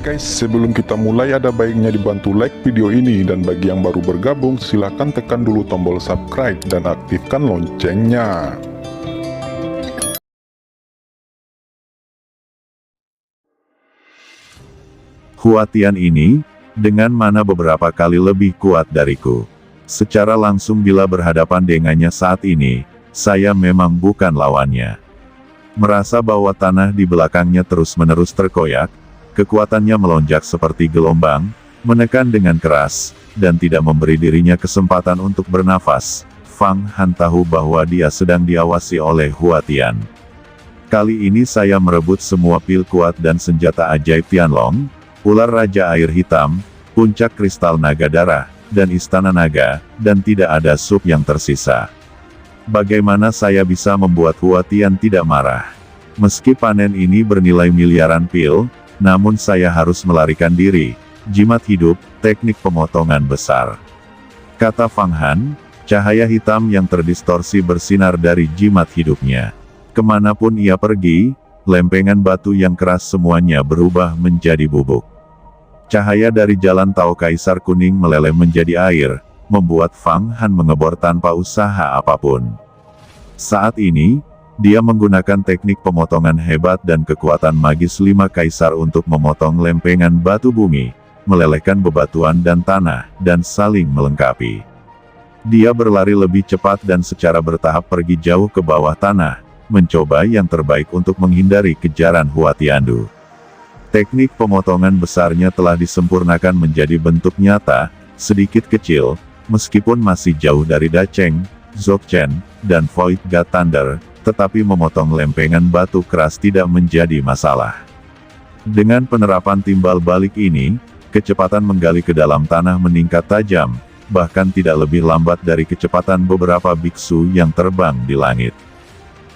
guys, sebelum kita mulai ada baiknya dibantu like video ini, dan bagi yang baru bergabung silahkan tekan dulu tombol subscribe dan aktifkan loncengnya. Huatian ini, dengan mana beberapa kali lebih kuat dariku. Secara langsung bila berhadapan dengannya saat ini, saya memang bukan lawannya. Merasa bahwa tanah di belakangnya terus-menerus terkoyak, kekuatannya melonjak seperti gelombang, menekan dengan keras, dan tidak memberi dirinya kesempatan untuk bernafas. Fang Han tahu bahwa dia sedang diawasi oleh Huatian. Kali ini saya merebut semua pil kuat dan senjata ajaib Tianlong, ular raja air hitam, puncak kristal naga darah, dan istana naga, dan tidak ada sup yang tersisa. Bagaimana saya bisa membuat Huatian tidak marah? Meski panen ini bernilai miliaran pil, namun saya harus melarikan diri. Jimat hidup, teknik pemotongan besar. Kata Fang Han, cahaya hitam yang terdistorsi bersinar dari jimat hidupnya. Kemanapun ia pergi, lempengan batu yang keras semuanya berubah menjadi bubuk. Cahaya dari jalan Tao Kaisar kuning meleleh menjadi air, membuat Fang Han mengebor tanpa usaha apapun. Saat ini, dia menggunakan teknik pemotongan hebat dan kekuatan magis 5 kaisar untuk memotong lempengan batu bumi, melelehkan bebatuan dan tanah, dan saling melengkapi. Dia berlari lebih cepat dan secara bertahap pergi jauh ke bawah tanah, mencoba yang terbaik untuk menghindari kejaran Huatiandu. Teknik pemotongan besarnya telah disempurnakan menjadi bentuk nyata, sedikit kecil, meskipun masih jauh dari Dacheng, Dzogchen, dan Void God Thunder, tetapi memotong lempengan batu keras tidak menjadi masalah. Dengan penerapan timbal balik ini, kecepatan menggali ke dalam tanah meningkat tajam, bahkan tidak lebih lambat dari kecepatan beberapa biksu yang terbang di langit.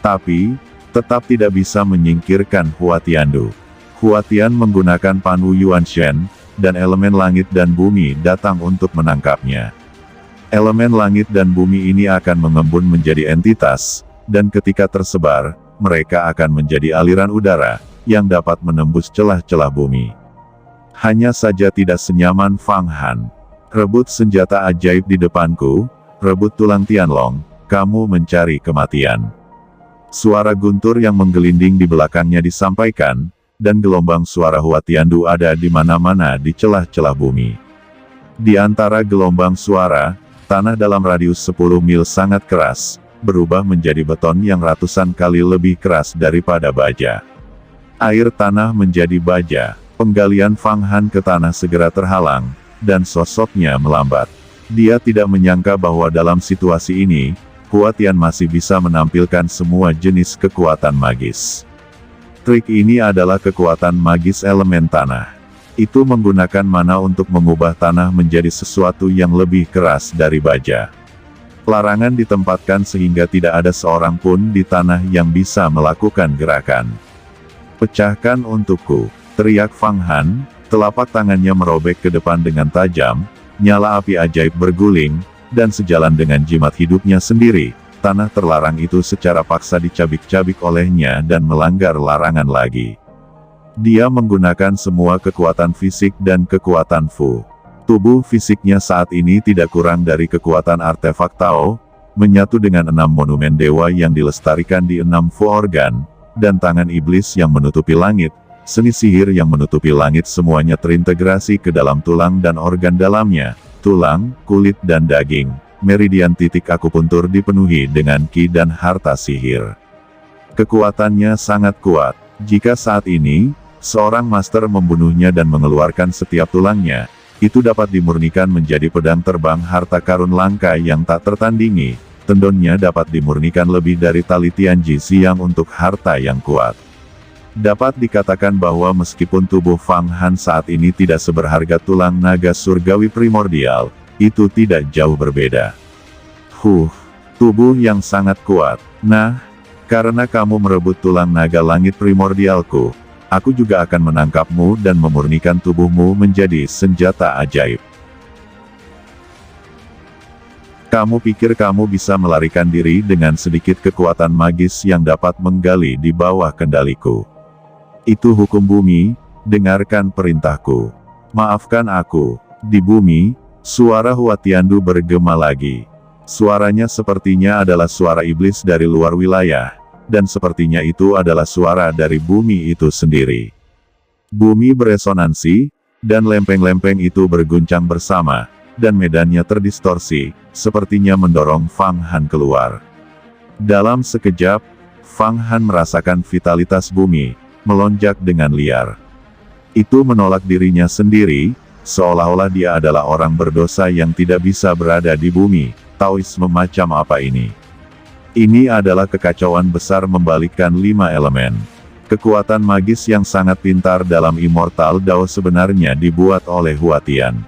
Tapi, tetap tidak bisa menyingkirkan Huatiandu. Huatian menggunakan Panwu Yuanshen, dan elemen langit dan bumi datang untuk menangkapnya. Elemen langit dan bumi ini akan mengembun menjadi entitas, dan ketika tersebar, mereka akan menjadi aliran udara, yang dapat menembus celah-celah bumi. Hanya saja tidak senyaman Fang Han. Rebut senjata ajaib di depanku, rebut tulang Tianlong, kamu mencari kematian. Suara guntur yang menggelinding di belakangnya disampaikan, dan gelombang suara Huatiandu ada di mana-mana di celah-celah bumi. Di antara gelombang suara, tanah dalam radius 10 mil sangat keras, berubah menjadi beton yang ratusan kali lebih keras daripada baja. Air tanah menjadi baja, penggalian Fang Han ke tanah segera terhalang, dan sosoknya melambat. Dia tidak menyangka bahwa dalam situasi ini, Huatian masih bisa menampilkan semua jenis kekuatan magis. Trik ini adalah kekuatan magis elemen tanah. Itu menggunakan mana untuk mengubah tanah menjadi sesuatu yang lebih keras dari baja. Larangan ditempatkan sehingga tidak ada seorang pun di tanah yang bisa melakukan gerakan. Pecahkan untukku, teriak Fang Han, telapak tangannya merobek ke depan dengan tajam, nyala api ajaib berguling, dan sejalan dengan jimat hidupnya sendiri, tanah terlarang itu secara paksa dicabik-cabik olehnya dan melanggar larangan lagi. Dia menggunakan semua kekuatan fisik dan kekuatan Fu. Tubuh fisiknya saat ini tidak kurang dari kekuatan artefak Tao, menyatu dengan 6 monumen dewa yang dilestarikan di 6 Fu organ, dan tangan iblis yang menutupi langit, seni sihir yang menutupi langit semuanya terintegrasi ke dalam tulang dan organ dalamnya, tulang, kulit dan daging. Meridian titik akupuntur dipenuhi dengan ki dan harta sihir. Kekuatannya sangat kuat. Jika saat ini, seorang master membunuhnya dan mengeluarkan setiap tulangnya, itu dapat dimurnikan menjadi pedang terbang harta karun langka yang tak tertandingi. Tendonnya dapat dimurnikan lebih dari tali Tianji Xiang untuk harta yang kuat. Dapat dikatakan bahwa meskipun tubuh Fang Han saat ini tidak seberharga tulang naga surgawi primordial, itu tidak jauh berbeda. Tubuh yang sangat kuat. Nah, karena kamu merebut tulang naga langit primordialku, aku juga akan menangkapmu dan memurnikan tubuhmu menjadi senjata ajaib. Kamu pikir kamu bisa melarikan diri dengan sedikit kekuatan magis yang dapat menggali di bawah kendaliku? Itu hukum bumi, dengarkan perintahku. Maafkan aku." Di bumi, suara Huatiandu bergema lagi. Suaranya sepertinya adalah suara iblis dari luar wilayah, dan sepertinya itu adalah suara dari bumi itu sendiri. Bumi beresonansi, dan lempeng-lempeng itu berguncang bersama, dan medannya terdistorsi, sepertinya mendorong Fang Han keluar. Dalam sekejap, Fang Han merasakan vitalitas bumi melonjak dengan liar. Itu menolak dirinya sendiri, seolah-olah dia adalah orang berdosa yang tidak bisa berada di bumi. Taoisme macam apa ini? Ini adalah kekacauan besar membalikkan 5 elemen. Kekuatan magis yang sangat pintar dalam Immortal Dao sebenarnya dibuat oleh Huatian.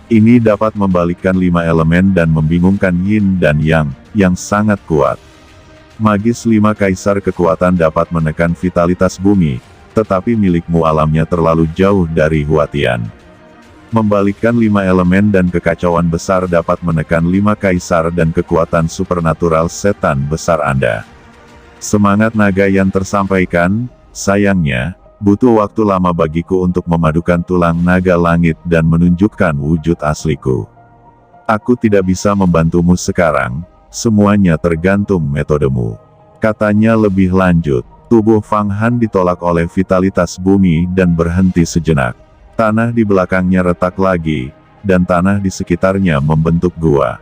Ini dapat membalikkan 5 elemen dan membingungkan Yin dan Yang, yang sangat kuat. Magis 5 kaisar kekuatan dapat menekan vitalitas bumi, tetapi milikmu alamnya terlalu jauh dari Huatian. Membalikkan 5 elemen dan kekacauan besar dapat menekan 5 kaisar dan kekuatan supernatural setan besar Anda. Semangat naga yang tersampaikan, sayangnya, butuh waktu lama bagiku untuk memadukan tulang naga langit dan menunjukkan wujud asliku. Aku tidak bisa membantumu sekarang, semuanya tergantung metodemu. Katanya lebih lanjut, tubuh Fang Han ditolak oleh vitalitas bumi dan berhenti sejenak. Tanah di belakangnya retak lagi, dan tanah di sekitarnya membentuk gua.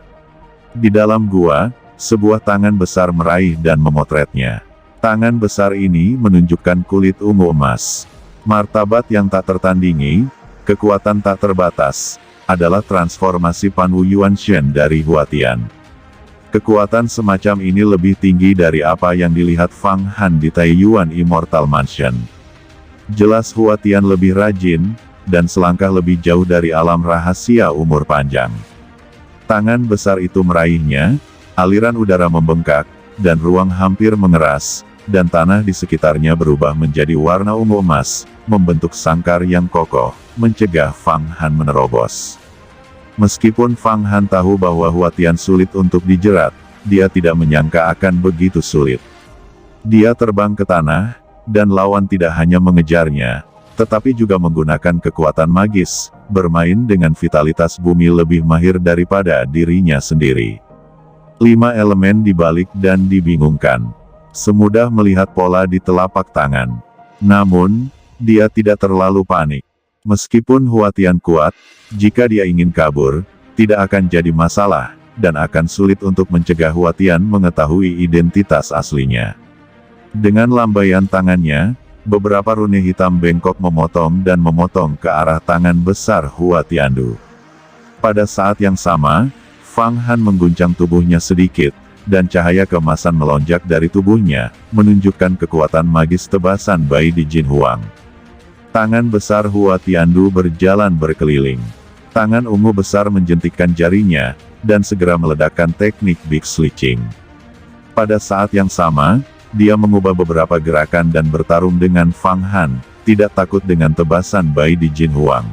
Di dalam gua, sebuah tangan besar meraih dan memotretnya. Tangan besar ini menunjukkan kulit ungu emas. Martabat yang tak tertandingi, kekuatan tak terbatas, adalah transformasi Panwu Yuanshen dari Huatian. Kekuatan semacam ini lebih tinggi dari apa yang dilihat Fang Han di Taiyuan Immortal Mansion. Jelas Huatian lebih rajin, dan selangkah lebih jauh dari alam rahasia umur panjang. Tangan besar itu meraihnya, aliran udara membengkak, dan ruang hampir mengeras, dan tanah di sekitarnya berubah menjadi warna ungu emas, membentuk sangkar yang kokoh, mencegah Fang Han menerobos. Meskipun Fang Han tahu bahwa Huatian sulit untuk dijerat, dia tidak menyangka akan begitu sulit. Dia terbang ke tanah, dan lawan tidak hanya mengejarnya, tetapi juga menggunakan kekuatan magis, bermain dengan vitalitas bumi lebih mahir daripada dirinya sendiri. 5 elemen dibalik dan dibingungkan. Semudah melihat pola di telapak tangan. Namun, dia tidak terlalu panik. Meskipun Huatian kuat, jika dia ingin kabur, tidak akan jadi masalah, dan akan sulit untuk mencegah Huatian mengetahui identitas aslinya. Dengan lambaian tangannya, beberapa rune hitam bengkok memotong dan memotong ke arah tangan besar Huatiandu. Pada saat yang sama, Fang Han mengguncang tubuhnya sedikit, dan cahaya keemasan melonjak dari tubuhnya, menunjukkan kekuatan magis tebasan bayi di Jin Huang. Tangan besar Huatiandu berjalan berkeliling. Tangan ungu besar menjentikkan jarinya, dan segera meledakkan teknik Big Switching. Pada saat yang sama, dia mengubah beberapa gerakan dan bertarung dengan Fang Han, tidak takut dengan tebasan bayi di Jin Huang.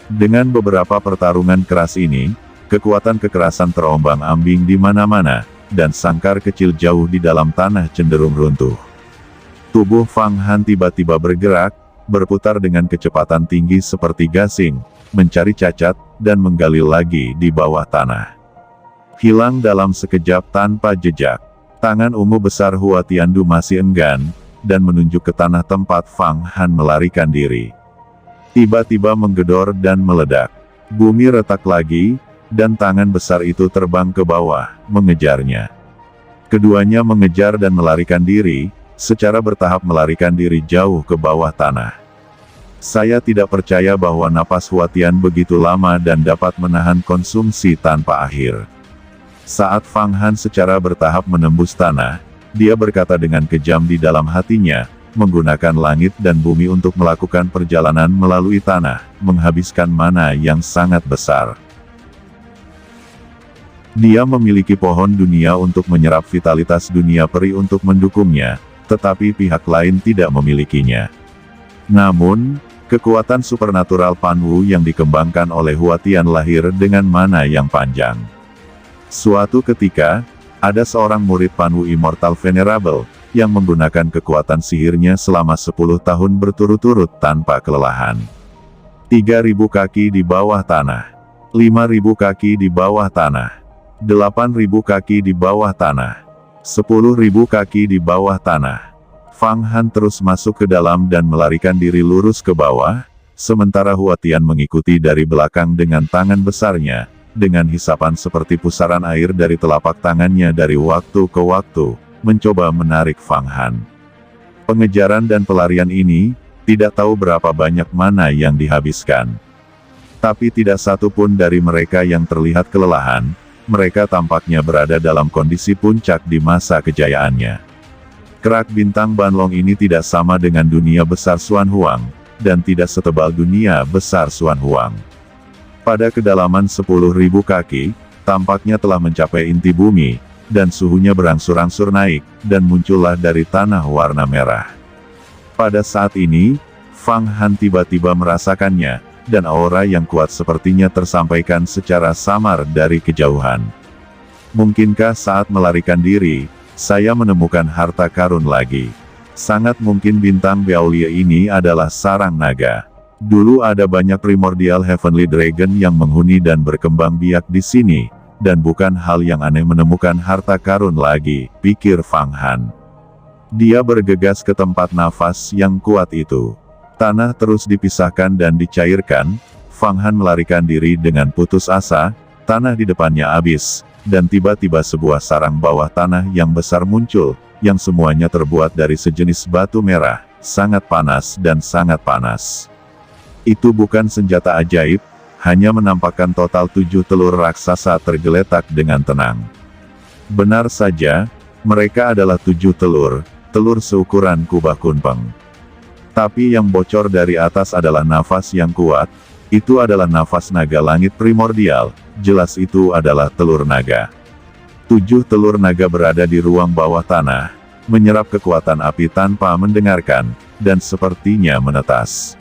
Dengan beberapa pertarungan keras ini, kekuatan kekerasan terombang-ambing di mana-mana, dan sangkar kecil jauh di dalam tanah cenderung runtuh. Tubuh Fang Han tiba-tiba bergerak, berputar dengan kecepatan tinggi seperti gasing, mencari cacat, dan menggali lagi di bawah tanah. Hilang dalam sekejap tanpa jejak. Tangan ungu besar Huatiandu masih enggan, dan menunjuk ke tanah tempat Fang Han melarikan diri. Tiba-tiba menggedor dan meledak. Bumi retak lagi, dan tangan besar itu terbang ke bawah, mengejarnya. Keduanya mengejar dan melarikan diri, secara bertahap melarikan diri jauh ke bawah tanah. Saya tidak percaya bahwa napas Huatian begitu lama dan dapat menahan konsumsi tanpa akhir. Saat Fang Han secara bertahap menembus tanah, dia berkata dengan kejam di dalam hatinya, menggunakan langit dan bumi untuk melakukan perjalanan melalui tanah, menghabiskan mana yang sangat besar. Dia memiliki pohon dunia untuk menyerap vitalitas dunia peri untuk mendukungnya, tetapi pihak lain tidak memilikinya. Namun, kekuatan supernatural Panwu yang dikembangkan oleh Huatian lahir dengan mana yang panjang. Suatu ketika, ada seorang murid Panwu Immortal Venerable, yang menggunakan kekuatan sihirnya selama 10 tahun berturut-turut tanpa kelelahan. 3.000 kaki di bawah tanah. 5.000 kaki di bawah tanah. 8.000 kaki di bawah tanah. 10.000 kaki di bawah tanah. Fang Han terus masuk ke dalam dan melarikan diri lurus ke bawah, sementara Hua Tian mengikuti dari belakang dengan tangan besarnya, dengan hisapan seperti pusaran air dari telapak tangannya dari waktu ke waktu, mencoba menarik Fang Han. Pengejaran dan pelarian ini, tidak tahu berapa banyak mana yang dihabiskan. Tapi tidak satu pun dari mereka yang terlihat kelelahan, mereka tampaknya berada dalam kondisi puncak di masa kejayaannya. Kerak bintang Banlong ini tidak sama dengan dunia besar Xuan Huang, dan tidak setebal dunia besar Xuan Huang. Pada kedalaman 10.000 kaki, tampaknya telah mencapai inti bumi, dan suhunya berangsur-angsur naik, dan muncullah dari tanah warna merah. Pada saat ini, Fang Han tiba-tiba merasakannya, dan aura yang kuat sepertinya tersampaikan secara samar dari kejauhan. Mungkinkah saat melarikan diri, saya menemukan harta karun lagi? Sangat mungkin bintang Beaulieu ini adalah sarang naga. Dulu ada banyak primordial Heavenly Dragon yang menghuni dan berkembang biak di sini, dan bukan hal yang aneh menemukan harta karun lagi, pikir Fang Han. Dia bergegas ke tempat nafas yang kuat itu. Tanah terus dipisahkan dan dicairkan, Fang Han melarikan diri dengan putus asa, tanah di depannya habis, dan tiba-tiba sebuah sarang bawah tanah yang besar muncul, yang semuanya terbuat dari sejenis batu merah, sangat panas dan sangat panas. Itu bukan senjata ajaib, hanya menampakkan total 7 telur raksasa tergeletak dengan tenang. Benar saja, mereka adalah 7 telur seukuran kubah kunpeng. Tapi yang bocor dari atas adalah nafas yang kuat, itu adalah nafas naga langit primordial, jelas itu adalah telur naga. 7 telur naga berada di ruang bawah tanah, menyerap kekuatan api tanpa mendengarkan, dan sepertinya menetas.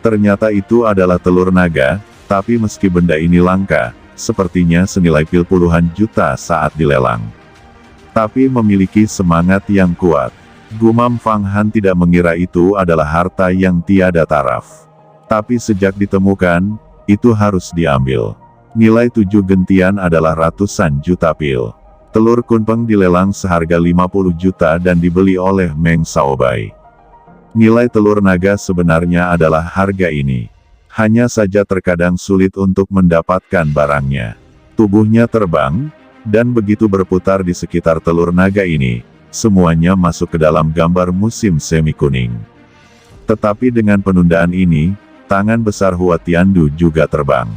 Ternyata itu adalah telur naga, tapi meski benda ini langka, sepertinya senilai puluhan juta saat dilelang. Tapi memiliki semangat yang kuat. Gumam Fang Han tidak mengira itu adalah harta yang tiada taraf. Tapi sejak ditemukan, itu harus diambil. Nilai 7 gentian adalah ratusan juta pil. Telur kunpeng dilelang seharga 50 juta dan dibeli oleh Meng Shaobai. Nilai telur naga sebenarnya adalah harga ini. Hanya saja terkadang sulit untuk mendapatkan barangnya. Tubuhnya terbang, dan begitu berputar di sekitar telur naga ini, semuanya masuk ke dalam gambar musim semi kuning. Tetapi dengan penundaan ini, tangan besar Hua Tiandu juga terbang.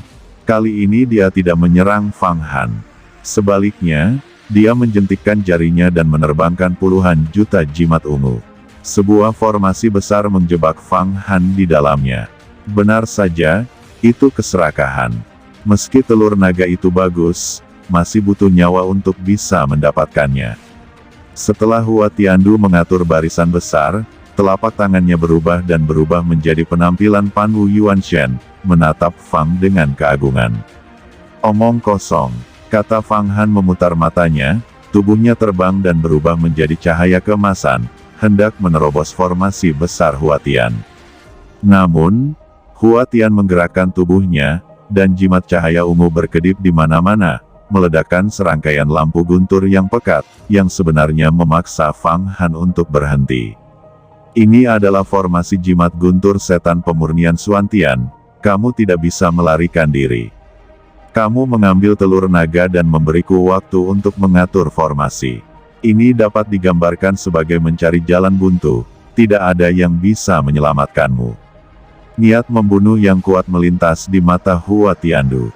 Kali ini dia tidak menyerang Fang Han. Sebaliknya, dia menjentikkan jarinya dan menerbangkan puluhan juta jimat ungu. Sebuah formasi besar menjebak Fang Han di dalamnya. Benar saja, itu keserakahan. Meski telur naga itu bagus, masih butuh nyawa untuk bisa mendapatkannya. Setelah Hua Tiandu mengatur barisan besar, telapak tangannya berubah dan berubah menjadi penampilan Pan Wu Yuanshen, menatap Fang dengan keagungan. Omong kosong, kata Fang Han memutar matanya, tubuhnya terbang dan berubah menjadi cahaya keemasan, hendak menerobos formasi besar Hua Tian. Namun, Hua Tian menggerakkan tubuhnya, dan jimat cahaya ungu berkedip di mana-mana, meledakkan serangkaian lampu guntur yang pekat, yang sebenarnya memaksa Fang Han untuk berhenti. Ini adalah formasi jimat guntur setan pemurnian Xuantian, kamu tidak bisa melarikan diri. Kamu mengambil telur naga dan memberiku waktu untuk mengatur formasi. Ini dapat digambarkan sebagai mencari jalan buntu, tidak ada yang bisa menyelamatkanmu. Niat membunuh yang kuat melintas di mata Hua Tiandu.